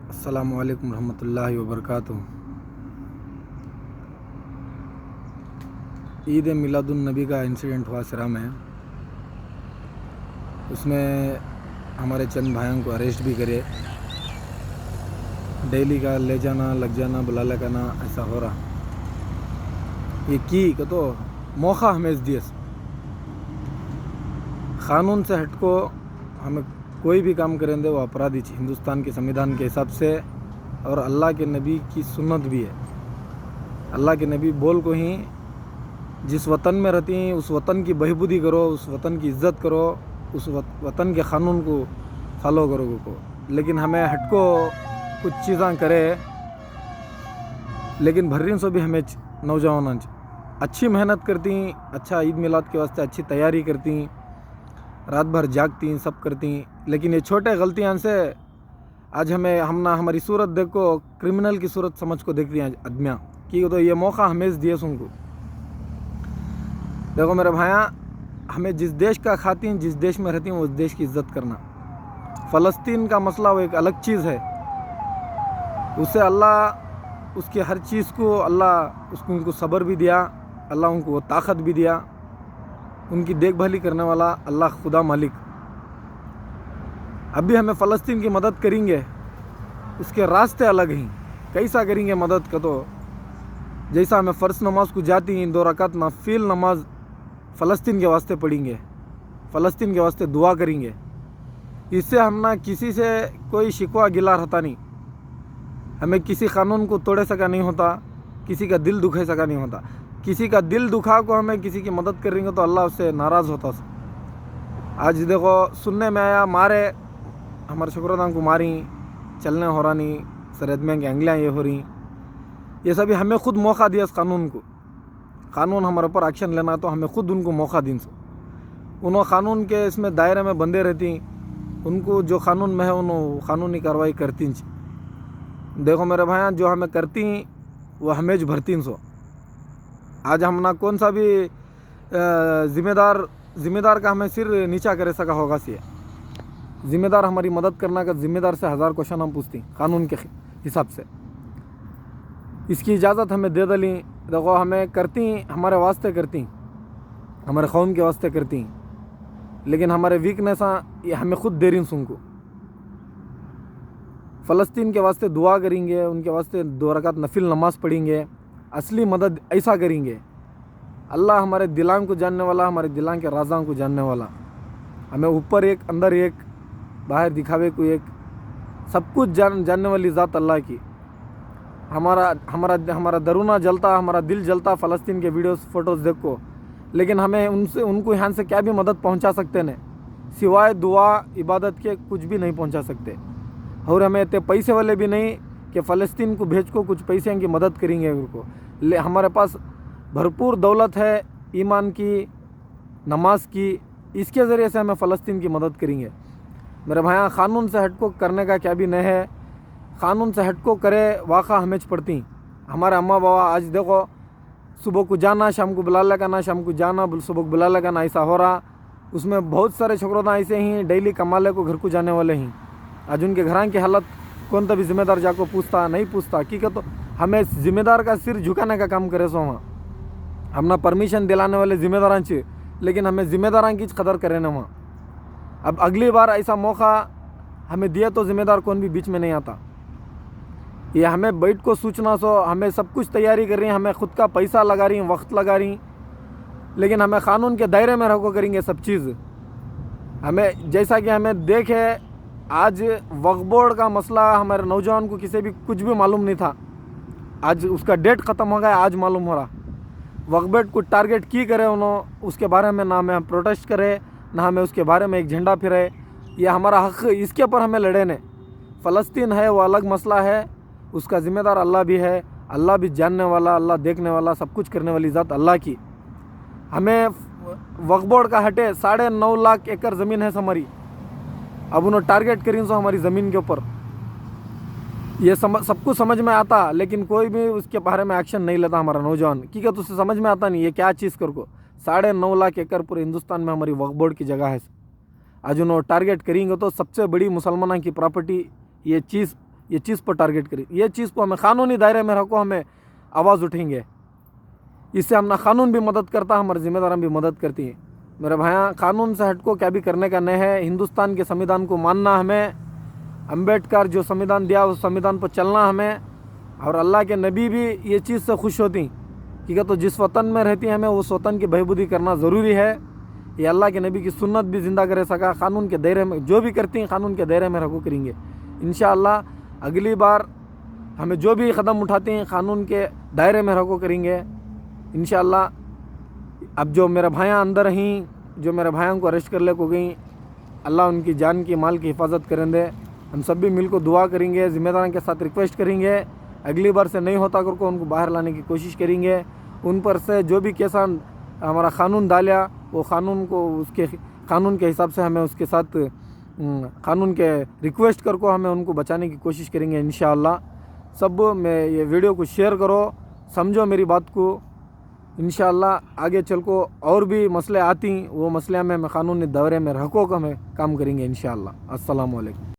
अस्सलामु अलैकुम रहमतुल्लाहि व बरकातुहू। ईद मिलादुन नबी का इंसिडेंट हुआ सिरा में। उसमें हमारे चंद भाइयों को अरेस्ट भी करे। डेली का ले जाना, लग जाना, बुला लगाना ऐसा हो रहा। ये की को तो मौका हमें दिए। क़ानून से हटको हमें कोई भी काम करेंगे वो अपराधी हिंदुस्तान के संविधान के हिसाब से, और अल्लाह के नबी की सुन्नत भी है। अल्लाह के नबी बोल को ही जिस वतन में रहती हैं उस वतन की बहबूदी करो, उस वतन की इज़्ज़त करो, उस वतन के क़ानून को फॉलो करो को। लेकिन हमें हटको कुछ चीज़ें करे, लेकिन भर्रीन से भी हमें नौजवान अच्छी मेहनत करती, अच्छा ईद मिलाद के वास्ते अच्छी तैयारी करती, रात भर जागती, सब करती। लेकिन ये छोटे गलतियां से आज हमारी सूरत देखो क्रिमिनल की सूरत समझ को देखती हैं आदमियाँ कि तो ये मौका हमें दिए उनको। देखो मेरे भाया, हमें जिस देश का खाती हैं, जिस देश में रहती हैं, उस देश की इज़्ज़त करना। फ़लस्तीन का मसला वो एक अलग चीज़ है। उससे अल्लाह उसकी हर चीज़ को अल्लाह उसको उनको सब्र भी दिया, अल्लाह उनको वो ताकत भी दिया, उनकी देखभाली करने वाला अल्लाह खुदा मालिक। अभी हमें फ़लस्तीन की मदद करेंगे, उसके रास्ते अलग हैं। कैसा करेंगे मदद का? तो जैसा हमें फ़र्ज़ नमाज को जाती हैं 2 रकात नफिल नमाज फ़लस्तीन के वास्ते पढ़ेंगे, फ़लस्तीन के वास्ते दुआ करेंगे। इससे हम ना किसी से कोई शिकवा गिला रहता नहीं, हमें किसी क़ानून को तोड़े सका नहीं होता, किसी का दिल दुखे सका नहीं होता। किसी का दिल दुखा को हमें किसी की मदद करेंगे तो अल्लाह उससे नाराज़ होता। आज देखो सुनने में आया मारे हमारे शुक्रदान को मारी, चलने हो रहा नहीं, सरहद में एंगलियाँ ये हो रही। ये सभी हमें खुद मौका दिया इस क़ानून को। क़ानून हमारे ऊपर एक्शन लेना है तो हमें खुद उनको मौका दिन से उन्होंने क़ानून के इसमें दायरे में बंदे रहती, उनको जो क़ानून में है उन्होंने क़ानूनी कार्रवाई करती। देखो मेरे भाई, जो हमें करती वो हमें भरती सो। आज हम ना कौन सा भी ज़िम्मेदार का हमें सिर नीचा करे सका होगा सी। ज़िम्मेदार हमारी मदद करना का ज़िम्मेदार से 1000 क्वेश्चन हम पूछती कानून के हिसाब से। इसकी इजाज़त हमें दे दली। देखो हमें करती, हमारे वास्ते करती, हमारे कौम के वास्ते करती, लेकिन हमारे वीकनेस ये हमें खुद दे रही उनको। फ़लस्तीन के वास्ते दुआ करेंगे, उनके वास्ते 2 रकात नफिल नमाज पढ़ेंगे, असली मदद ऐसा करेंगे। अल्लाह हमारे दिलां को जानने वाला, हमारे दिलां के राज़ां को जानने वाला। हमें ऊपर एक, अंदर एक, बाहर दिखावे को एक, सब कुछ जानने वाली ज़ात अल्लाह की। हमारा दरुना जलता, हमारा दिल जलता फ़लस्तीन के वीडियोस फ़ोटोज़ देखो, लेकिन हमें उनको यहाँ से क्या भी मदद पहुँचा सकते नहीं, सिवाय दुआ इबादत के कुछ भी नहीं पहुँचा सकते। और हमें इतने पैसे वाले भी नहीं कि फ़लस्तीन को भेज को कुछ पैसे की मदद करेंगे उनको। हमारे पास भरपूर दौलत है ईमान की, नमाज की, इसके ज़रिए से हमें फ़लस्तीन की मदद करेंगे। मेरे भाई, क़ानून से हटको करने का क्या भी नहीं है। क़ानून से हटको करे वाक़ा हमें पड़ती। हमारे अम्मा बाबा आज देखो सुबह को जाना, शाम को बुला लगाना, शाम को जाना, सुबह को बुला लगाना, ऐसा हो रहा। उसमें बहुत सारे छोकरों ऐसे ही डेली कमाले को घर को जाने वाले हैं। आज उनके घरां की हालत कौन भी ज़िम्मेदार जाको पूछता नहीं पूछता कि तो हमें ज़िम्मेदार का सिर झुकाने का काम करे सो वहाँ हम ना परमिशन दिलाने वाले ज़िम्मेदारां चाहिए, लेकिन हमें ज़िम्मेदारां की कदर करें ना वहाँ। अब अगली बार ऐसा मौका हमें दिया तो ज़िम्मेदार कौन भी बीच में नहीं आता। ये हमें बैठ को सूचना सो, हमें सब कुछ तैयारी कर रही हैं, हमें खुद का पैसा लगा रही, वक्त लगा रही, लेकिन हमें क़ानून के दायरे में रखो करेंगे सब चीज़। हमें जैसा कि हमें देखे आज वक्फ बोर्ड का मसला हमारे नौजवान को किसी भी कुछ भी मालूम नहीं था, आज उसका डेट ख़त्म हो गया, आज मालूम हो रहा। वक्फ बोर्ड को टारगेट की करे उन्होंने, उसके बारे में ना हमें प्रोटेस्ट करे, ना हमें उसके बारे में एक झंडा फिरे। ये हमारा हक़, इसके ऊपर हमें लड़े ने। फ़लस्तीन है वो अलग मसला है, उसका ज़िम्मेदार अल्लाह भी है, अल्लाह भी जानने वाला, अल्लाह देखने वाला, सब कुछ करने वाली ज़ात अल्लाह की। हमें वक्फ बोर्ड का हटे 9.5 लाख एकड़ ज़मीन है हमारी, अब उन्होंने टारगेट करी सो हमारी ज़मीन के ऊपर। ये सब कुछ समझ में आता, लेकिन कोई भी उसके बारे में एक्शन नहीं लेता हमारा नौजवान। क्योंकि तो उसे समझ में आता नहीं ये क्या चीज़ कर को। 9.5 लाख एकड़ पूरे हिंदुस्तान में हमारी वक्फ बोर्ड की जगह है। आज उन्होंने टारगेट करेंगे तो सबसे बड़ी मुसलमानों की प्रॉपर्टी ये चीज़ ये चीज़ पर टारगेट करें, ये चीज़ को हमें कानूनी दायरे में रखो, हमें आवाज़ उठेंगे। इससे हमने कानून भी मदद करता है, हमारे जिम्मेदार भी मदद करती है। मेरे भाइयों, कानून से हट को क्या भी करने का नहीं है, हिंदुस्तान के संविधान को मानना हमें, अम्बेडकर जो संविधान दिया उस संविधान पर चलना हमें। और अल्लाह के नबी भी ये चीज़ से खुश होती, ठीक है। तो जिस वतन में रहती हैं हमें उस वतन की बहबूदी करना ज़रूरी है। ये अल्लाह के नबी की सुन्नत भी ज़िंदा करे सका। कानून के दायरे में जो भी करती हैं कानून के दायरे में रखो करेंगे इंशाअल्लाह। अगली बार हमें जो भी कदम उठाते हैं कानून के दायरे में रखो करेंगे इंशाअल्लाह। अब जो मेरे भाइयाँ अंदर ही, जो मेरे भाइयों को अरेस्ट कर ले को गई, अल्लाह उनकी जान की माल की हिफाजत करें दे। हम सब भी मिल को दुआ करेंगे, ज़िम्मेदारों के साथ रिक्वेस्ट करेंगे, अगली बार से नहीं होता करके उनको बाहर लाने की कोशिश करेंगे। उन पर से जो भी कैसा हमारा कानून डाला वो कानून को उसके कानून के हिसाब से हमें उसके साथ कानून के रिक्वेस्ट करके हमें उनको बचाने की कोशिश करेंगे इंशाअल्लाह। सब में ये वीडियो को शेयर करो, समझो मेरी बात को। इंशाअल्लाह आगे चल को और भी मसले आती वो मसले में कानूनी दायरे में रखो का हमें काम करेंगे इंशाअल्लाह। अस्सलाम वालेकुम।